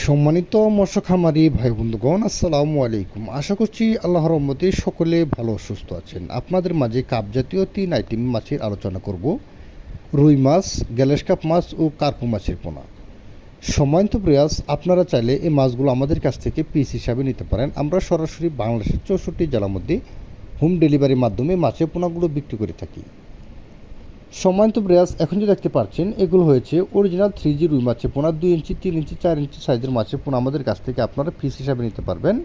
সম্মানিত মৎস্য খামারি ভাই বন্ধুগণ, আসসালামু আলাইকুম। আশা করছি আল্লাহর রহমতে সকলে ভালো সুস্থ আছেন। আপনাদের মাঝে কাপ জাতীয় 3 আইটেম মাছের আলোচনা করব: রুই মাছ, গ্যালাস কাপ মাছ ও কার্পু মাছের পোনা। সম্মানিত প্রয়াস, আপনারা চাইলে এই মাছগুলো আমাদের কাছ থেকে পিস হিসাবে নিতে পারেন। আমরা সরাসরি বাংলাদেশের 64 জেলার মধ্যে হোম ডেলিভারির মাধ্যমে মাছের পোনাগুলো বিক্রি করে থাকি। সম্মানিত ব্রেয়াস, এখন যে দেখতে পাচ্ছেন এগুলো হয়েছে অরিজিনাল 3G রুই মাছের পোনা। 2 ইঞ্চি, 3 ইঞ্চি, 4 ইঞ্চি সাইজের মাছের পোনা আমাদের কাছ থেকে আপনারা পিস হিসাবে নিতে পারবেন।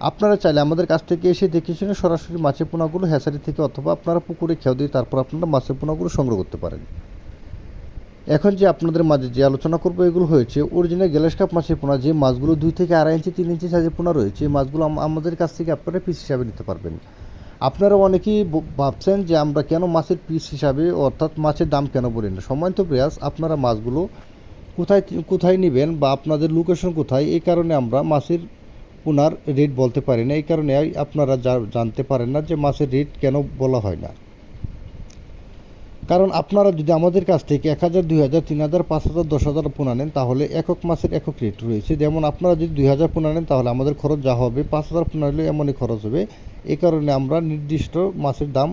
আপনারা চাইলে আমাদের কাছ থেকে এসে দেখে শুনে সরাসরি মাছের পোনাগুলো হ্যাচারি থেকে অথবা আপনারা পুকুরে খেয়াও দিয়ে তারপর আপনারা মাছের পোনাগুলো সংগ্রহ করতে পারেন। এখন যে আপনাদের মাঝে যে আলোচনা করবো এগুলো হয়েছে অরিজিনাল গ্যালাস কাপ মাছের পোনা। যে মাছগুলো 2 থেকে 2.5 ইঞ্চি, 3 ইঞ্চি সাইজের পোনা রয়েছে, এই মাছগুলো আমাদের কাছ থেকে আপনারা পিস হিসাবে নিতে পারবেন। আপনারা অনেকেই ভাবছেন যে আমরা কেন মাছের পিস হিসাবে অর্থাৎ মাছের দাম কেন বলি না। সম্মানিত প্রয়াস, আপনারা মাছগুলো কোথায় কোথায় নেবেন বা আপনাদের লোকেশন কোথায়, এই কারণে আমরা মাছের পোনার রেট বলতে পারি না। এই কারণে আপনারা জানতে পারেন না যে মাছের রেট কেন বলা হয় না। কারণ আপনারা যদি আমাদের কাছ থেকে 1000, 2000, 3000, 5000, 10000 পোনা নেন তাহলে একক মাছের একক রেট রয়েছে। যেমন আপনারা যদি 2000 পোনা নেন তাহলে আমাদের খরচ যা হবে, 5000 পোনা হলে এমনই খরচ হবে। এই কারণে আমরা নির্দিষ্ট মাছের দাম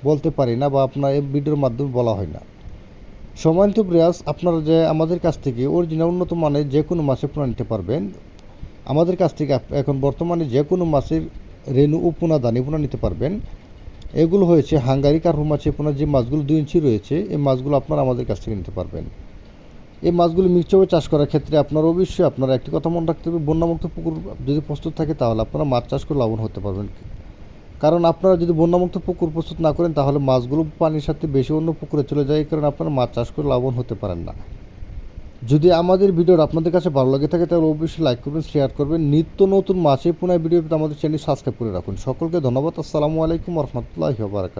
বলতে পারি না বা আপনার এই ভিডিওর মাধ্যমে বলা হয় না। সম্মানিত প্রয়াস, আপনারা যে আমাদের কাছ থেকে অরিজিনাল উন্নত মানের যে কোনো মাছের পোনা নিতে পারবেন। আমাদের কাছ থেকে এখন বর্তমানে যে কোনো মাছের রেণু ও পোনা দানি পোনা নিতে পারবেন। এগুলো হয়েছে হাঙ্গারি কার্পু মাছের পোনা। যে মাছগুলো 2 ইঞ্চি রয়েছে এই মাছগুলো আপনারা আমাদের কাছ থেকে নিতে পারবেন। এই মাছগুলো মিক্সচারে চাষ করার ক্ষেত্রে আপনারা অবশ্যই আপনারা একটি কথা মনে রাখতে হবে, বন্যামুক্ত পুকুর যদি প্রস্তুত থাকে তাহলে আপনারা মাছ চাষ করে লাভবান হতে পারবেন। কারণ আপনারা যদি বন্যামুক্ত পুকুর প্রস্তুত না করেন তাহলে মাছগুলো পানির সাথে বেশি অন্য পুকুরে চলে যায়, এই কারণে আপনারা মাছ চাষ করে লাভবান হতে পারেন না। যদি আমাদের ভিডিওটা আপনাদের কাছে ভালো লাগে থাকে তাহলে অবশ্যই লাইক করবেন, শেয়ার করবেন। নিত্য নতুন মাছের পোনা ভিডিও পেতে আমাদের চ্যানেল সাবস্ক্রাইব করে রাখুন। সকলকে ধন্যবাদ। আসসালামু আলাইকুম ওয়া রাহমাতুল্লাহি ওয়া বারাকাতুহু।